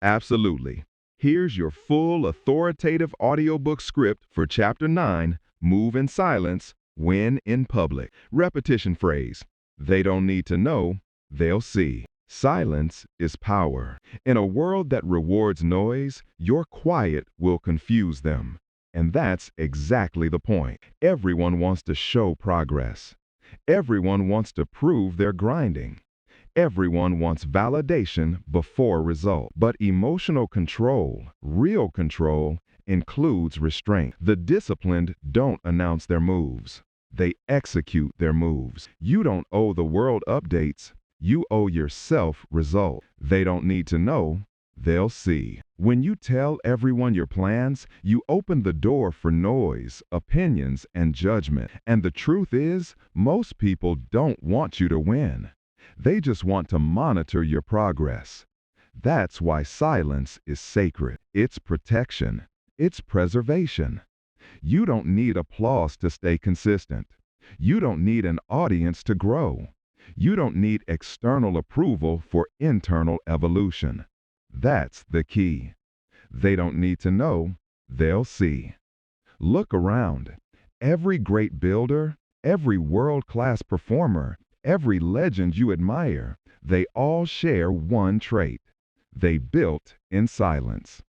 Absolutely. Here's your full authoritative audiobook script for Chapter 9, Move in Silence, Win in Public. Repetition phrase. They don't need to know, they'll see. Silence is power. In a world that rewards noise, your quiet will confuse them. And that's exactly the point. Everyone wants to show progress. Everyone wants to prove they're grinding. Everyone wants validation before result. But emotional control, real control, includes restraint. The disciplined don't announce their moves. They execute their moves. You don't owe the world updates. You owe yourself result. They don't need to know. They'll see. When you tell everyone your plans, you open the door for noise, opinions, and judgment. And the truth is, most people don't want you to win. They just want to monitor your progress. That's why silence is sacred. It's protection. It's preservation. You don't need applause to stay consistent. You don't need an audience to grow. You don't need external approval for internal evolution. That's the key. They don't need to know, they'll see. Look around. Every great builder, every world-class performer, every legend you admire, they all share one trait. They built in silence.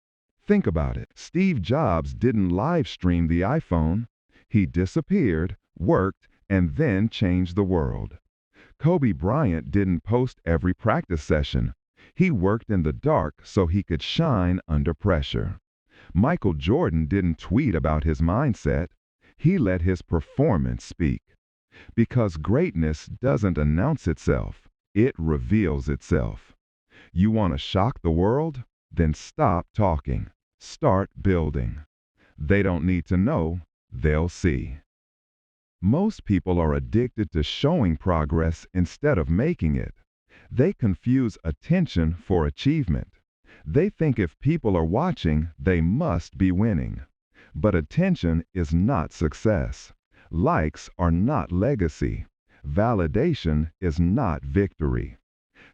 Think about it. Steve Jobs didn't live stream the iPhone. He disappeared, worked, and then changed the world. Kobe Bryant didn't post every practice session. He worked in the dark so he could shine under pressure. Michael Jordan didn't tweet about his mindset. He let his performance speak. Because greatness doesn't announce itself, it reveals itself. You want to shock the world? Then stop talking. Start building. They don't need to know, they'll see. Most people are addicted to showing progress instead of making it. They confuse attention for achievement. They think if people are watching, they must be winning. But attention is not success. Likes are not legacy. Validation is not victory.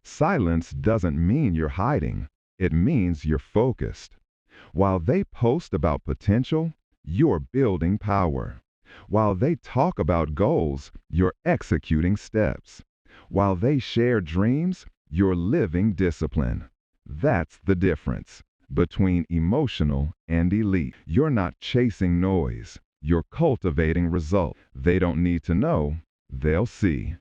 Silence doesn't mean you're hiding. It means you're focused. While they post about potential, you're building power. While they talk about goals, you're executing steps. While they share dreams, you're living discipline. That's the difference between emotional and elite. You're not chasing noise. You're cultivating result. They don't need to know. They'll see.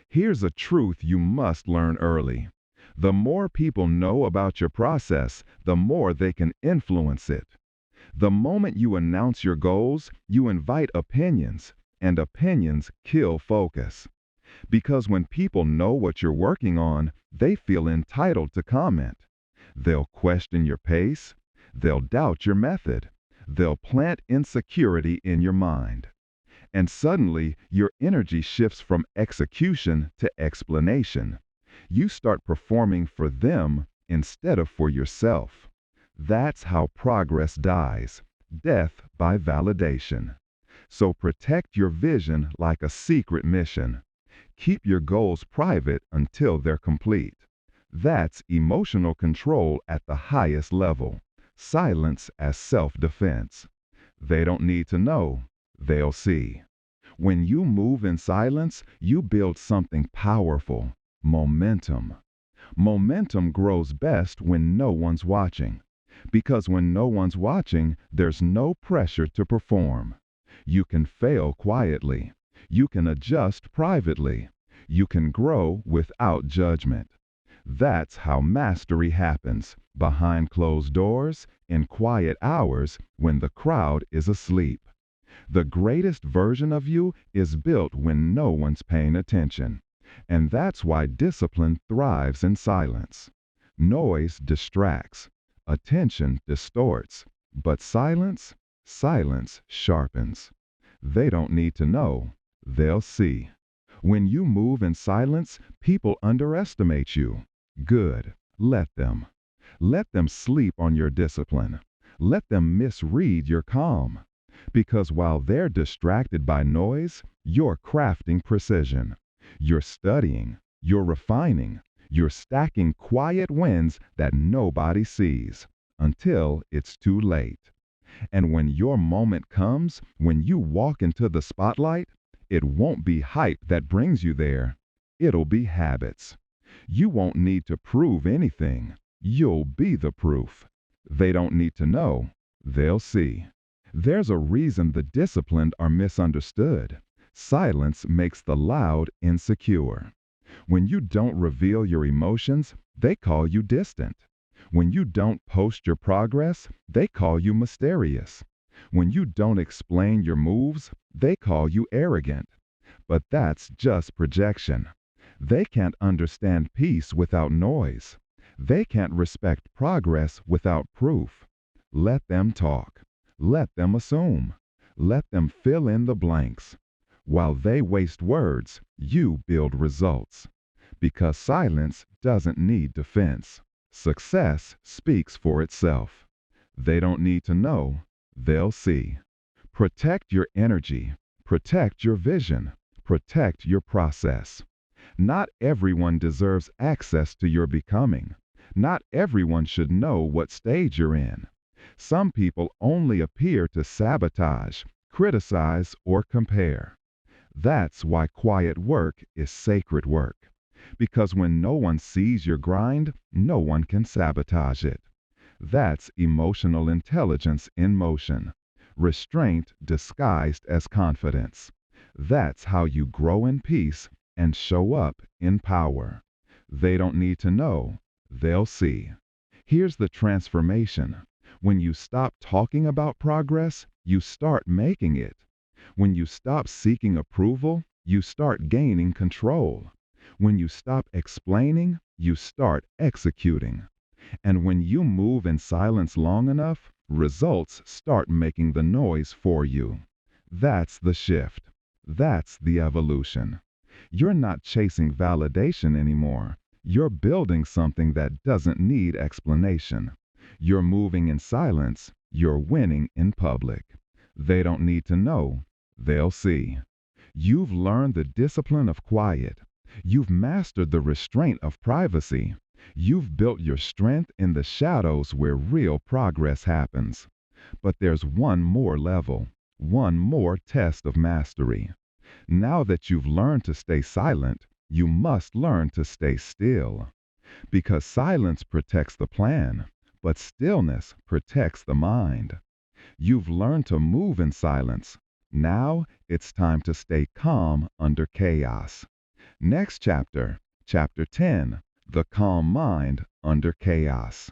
Here's a truth you must learn early. The more people know about your process, the more they can influence it. The moment you announce your goals, you invite opinions, and opinions kill focus. Because when people know what you're working on, they feel entitled to comment. They'll question your pace. They'll doubt your method. They'll plant insecurity in your mind. And suddenly, your energy shifts from execution to explanation. You start performing for them instead of for yourself. That's how progress dies. Death by validation. So protect your vision like a secret mission. Keep your goals private until they're complete. That's emotional control at the highest level. Silence as self-defense. They don't need to know. They'll see. When you move in silence, you build something powerful. Momentum. Momentum grows best when no one's watching. Because when no one's watching, there's no pressure to perform. You can fail quietly. You can adjust privately. You can grow without judgment. That's how mastery happens, behind closed doors, in quiet hours, when the crowd is asleep. The greatest version of you is built when no one's paying attention. And that's why discipline thrives in silence. Noise distracts. Attention distorts. But silence sharpens. They don't need to know. They'll see. When you move in silence, people underestimate you. Good. Let them. Let them sleep on your discipline. Let them misread your calm. Because while they're distracted by noise, you're crafting precision. You're studying. You're refining. You're stacking quiet wins that nobody sees until it's too late. And when your moment comes, when you walk into the spotlight, it won't be hype that brings you there. It'll be habits. You won't need to prove anything. You'll be the proof. They don't need to know. They'll see. There's a reason the disciplined are misunderstood. Silence makes the loud insecure. When you don't reveal your emotions, they call you distant. When you don't post your progress, they call you mysterious. When you don't explain your moves, they call you arrogant. But that's just projection. They can't understand peace without noise. They can't respect progress without proof. Let them talk. Let them assume. Let them fill in the blanks. While they waste words, you build results. Because silence doesn't need defense. Success speaks for itself. They don't need to know. They'll see. Protect your energy. Protect your vision. Protect your process. Not everyone deserves access to your becoming. Not everyone should know what stage you're in. Some people only appear to sabotage, criticize, or compare. That's why quiet work is sacred work. Because when no one sees your grind, no one can sabotage it. That's emotional intelligence in motion. Restraint disguised as confidence. That's how you grow in peace and show up in power. They don't need to know. They'll see. Here's the transformation. When you stop talking about progress, you start making it. When you stop seeking approval, you start gaining control. When you stop explaining, you start executing. And when you move in silence long enough, results start making the noise for you. That's the shift. That's the evolution. You're not chasing validation anymore. You're building something that doesn't need explanation. You're moving in silence. You're winning in public. They don't need to know. They'll see. You've learned the discipline of quiet. You've mastered the restraint of privacy. You've built your strength in the shadows where real progress happens. But there's one more level, one more test of mastery. Now that you've learned to stay silent, you must learn to stay still. Because silence protects the plan, but stillness protects the mind. You've learned to move in silence. Now it's time to stay calm under chaos. Next chapter, Chapter 10, The Calm Mind Under Chaos.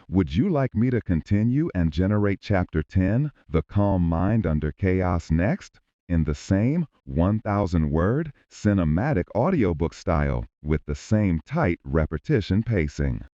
Would you like me to continue and generate Chapter 10, The Calm Mind Under Chaos next, in the same 1,000-word cinematic audiobook style with the same tight repetition pacing?